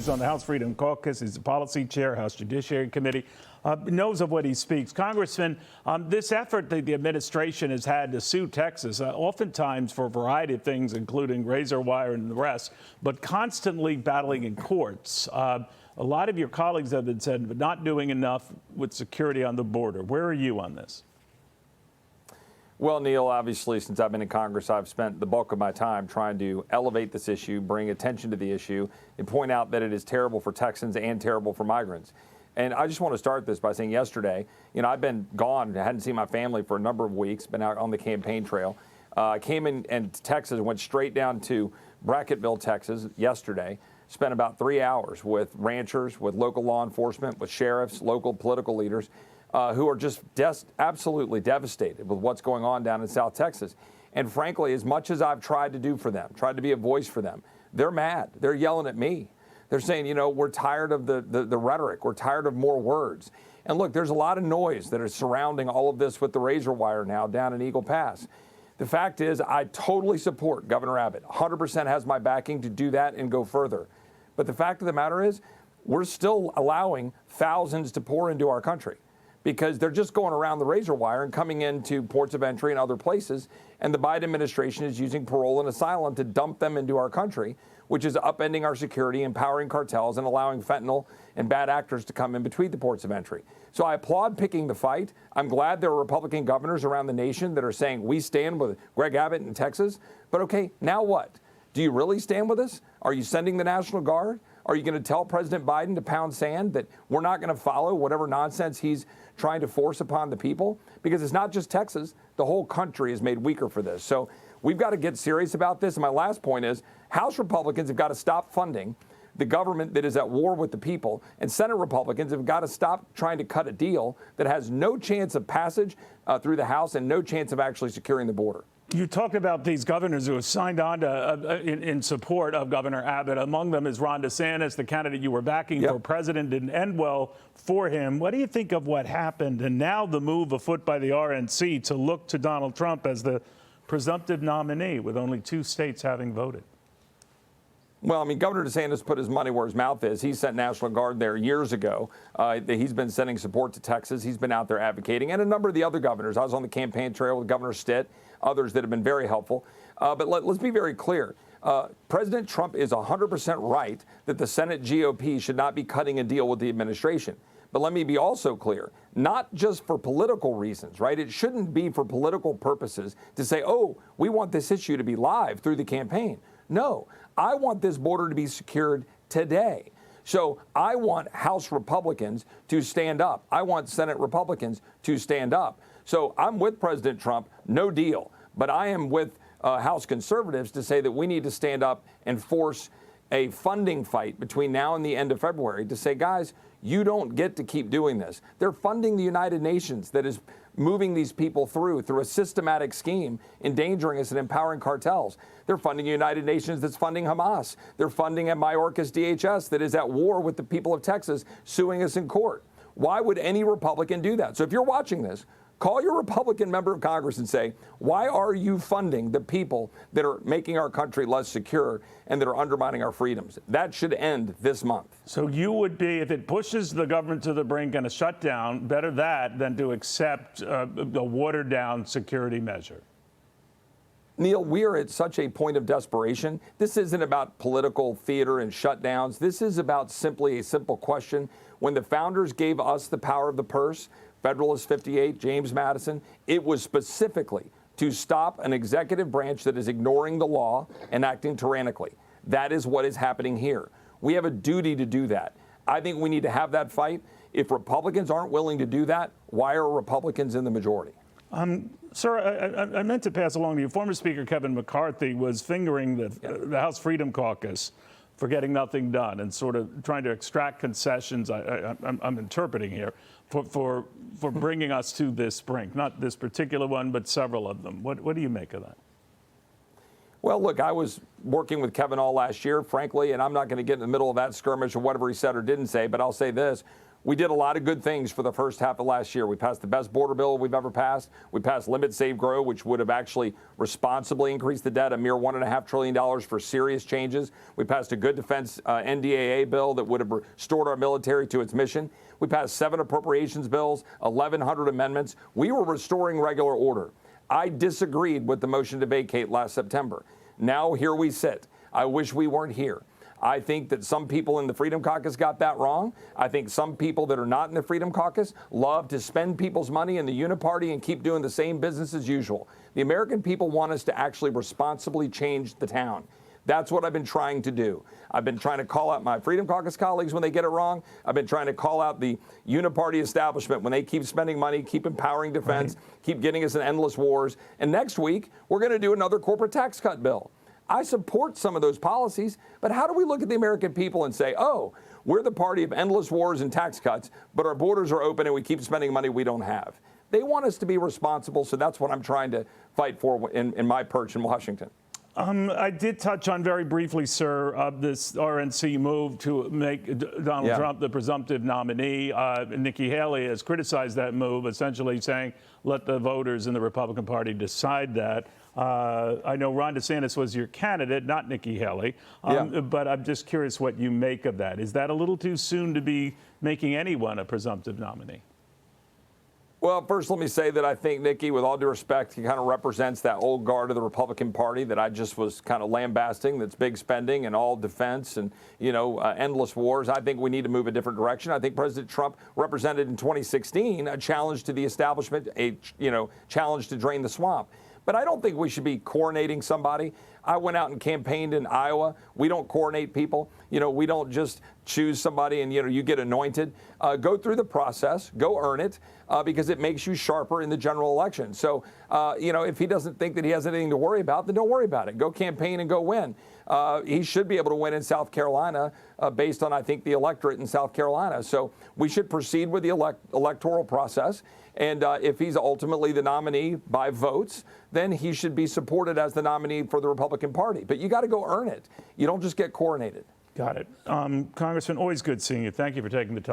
He's on the House Freedom Caucus. He's the policy chair, House Judiciary Committee, knows of what he speaks. Congressman, this effort that the administration has had to sue Texas, oftentimes for a variety of things, including razor wire and the rest, but constantly battling in courts. A lot of your colleagues have been said, but not doing enough with security on the border. Where are you on this? Well, Neil, obviously, since I've been in Congress, I've spent the bulk of my time trying to elevate this issue, bring attention to the issue, and point out that it is terrible for Texans and terrible for migrants. And I just want to start this by saying yesterday, I've been gone. I hadn't seen my family for a number of weeks, been out on the campaign trail. I came in Texas, went straight down to Bracketville, Texas yesterday, spent about 3 hours with ranchers, with local law enforcement, with sheriffs, local political leaders, who are just absolutely devastated with what's going on down in South Texas. And frankly, as much as I've tried to do for them, tried to be a voice for them, they're mad. They're yelling at me. They're saying, we're tired of the rhetoric. We're tired of more words. And look, there's a lot of noise that is surrounding all of this with the razor wire now down in Eagle Pass. The fact is, I totally support Governor Abbott. 100% has my backing to do that and go further. But the fact of the matter is, we're still allowing thousands to pour into our country, because they're just going around the razor wire and coming into ports of entry and other places. And the Biden administration is using parole and asylum to dump them into our country, which is upending our security, empowering cartels, and allowing fentanyl and bad actors to come in between the ports of entry. So I applaud picking the fight. I'm glad there are Republican governors around the nation that are saying we stand with Greg Abbott in Texas. But okay, now what? Do you really stand with us? Are you sending the National Guard? Are you going to tell President Biden to pound sand, that we're not going to follow whatever nonsense he's trying to force upon the people? Because it's not just Texas. The whole country is made weaker for this. So we've got to get serious about this. And my last point is, House Republicans have got to stop funding the government that is at war with the people. And Senate Republicans have got to stop trying to cut a deal that has no chance of passage through the House and no chance of actually securing the border. You talked about these governors who have signed on to, in support of Governor Abbott. Among them is Ron DeSantis, the candidate you were backing for president. Didn't end well for him. What do you think of what happened? And now the move afoot by the RNC to look to Donald Trump as the presumptive nominee, with only 2 states having voted. Well, Governor DeSantis put his money where his mouth is. He sent National Guard there years ago. He's been sending support to Texas. He's been out there advocating. And a number of the other governors. I was on the campaign trail with Governor Stitt, others that have been very helpful. But let's be very clear. President Trump is 100% right that the Senate GOP should not be cutting a deal with the administration. But let me be also clear, not just for political reasons, right? It shouldn't be for political purposes to say, oh, we want this issue to be live through the campaign. No, I want this border to be secured today. So I want House Republicans to stand up. I want Senate Republicans to stand up. So I'm with President Trump, no deal. But I am with House conservatives to say that we need to stand up and force a funding fight between now and the end of February to say, guys, you don't get to keep doing this. They're funding the United Nations that is moving these people through a systematic scheme, endangering us and empowering cartels. They're funding the United Nations that's funding Hamas. They're funding a Mayorkas DHS that is at war with the people of Texas, suing us in court. Why would any Republican do that? So if you're watching this, call your Republican member of Congress and say, why are you funding the people that are making our country less secure and that are undermining our freedoms? That should end this month. So you would be, if it pushes the government to the brink and a shutdown, better that than to accept a watered-down security measure. Neil, we are at such a point of desperation. This isn't about political theater and shutdowns. This is about simply a simple question. When the founders gave us the power of the purse, Federalist 58, James Madison, it was specifically to stop an executive branch that is ignoring the law and acting tyrannically. That is what is happening here. We have a duty to do that. I think we need to have that fight. If Republicans aren't willing to do that, why are Republicans in the majority? Sir, I meant to pass along to you. Former Speaker Kevin McCarthy was fingering the House Freedom Caucus for getting nothing done and sort of trying to extract concessions, I'm interpreting here, for bringing us to this brink. Not this particular one, but several of them. What do you make of that? Well, look, I was working with Kevin all last year, frankly, and I'm not going to get in the middle of that skirmish or whatever he said or didn't say, but I'll say this. We did a lot of good things for the first half of last year. We passed the best border bill we've ever passed. We passed Limit, Save, Grow, which would have actually responsibly increased the debt, a mere $1.5 trillion for serious changes. We passed a good defense NDAA bill that would have restored our military to its mission. We passed 7 appropriations bills, 1,100 amendments. We were restoring regular order. I disagreed with the motion to vacate last September. Now here we sit. I wish we weren't here. I think that some people in the Freedom Caucus got that wrong. I think some people that are not in the Freedom Caucus love to spend people's money in the Uniparty and keep doing the same business as usual. The American people want us to actually responsibly change the town. That's what I've been trying to do. I've been trying to call out my Freedom Caucus colleagues when they get it wrong. I've been trying to call out the Uniparty establishment when they keep spending money, keep empowering defense, keep getting us in endless wars. And next week, we're going to do another corporate tax cut bill. I support some of those policies, but how do we look at the American people and say, oh, we're the party of endless wars and tax cuts, but our borders are open and we keep spending money we don't have? They want us to be responsible, so that's what I'm trying to fight for in my perch in Washington. I did touch on very briefly, sir, this RNC move to make Donald Trump the presumptive nominee. Nikki Haley has criticized that move, essentially saying, let the voters in the Republican Party decide that. I know Ron DeSantis was your candidate, not Nikki Haley, but I'm just curious what you make of that. Is that a little too soon to be making anyone a presumptive nominee? Well, first, let me say that I think Nikki, with all due respect, he kind of represents that old guard of the Republican Party that I just was kind of lambasting, that's big spending and all defense and, endless wars. I think we need to move a different direction. I think President Trump represented in 2016 a challenge to the establishment, a challenge to drain the swamp. But I don't think we should be coronating somebody. I went out and campaigned in Iowa. We don't coronate people. We don't just choose somebody and, you get anointed. Go through the process, go earn it, because it makes you sharper in the general election. So, if he doesn't think that he has anything to worry about, then don't worry about it. Go campaign and go win. He should be able to win in South Carolina based on, I think, the electorate in South Carolina. So we should proceed with the electoral process. And if he's ultimately the nominee by votes, then he should be supported as the nominee for the Republican Party. But you got to go earn it. You don't just get coronated. Got it. Congressman, always good seeing you. Thank you for taking the time.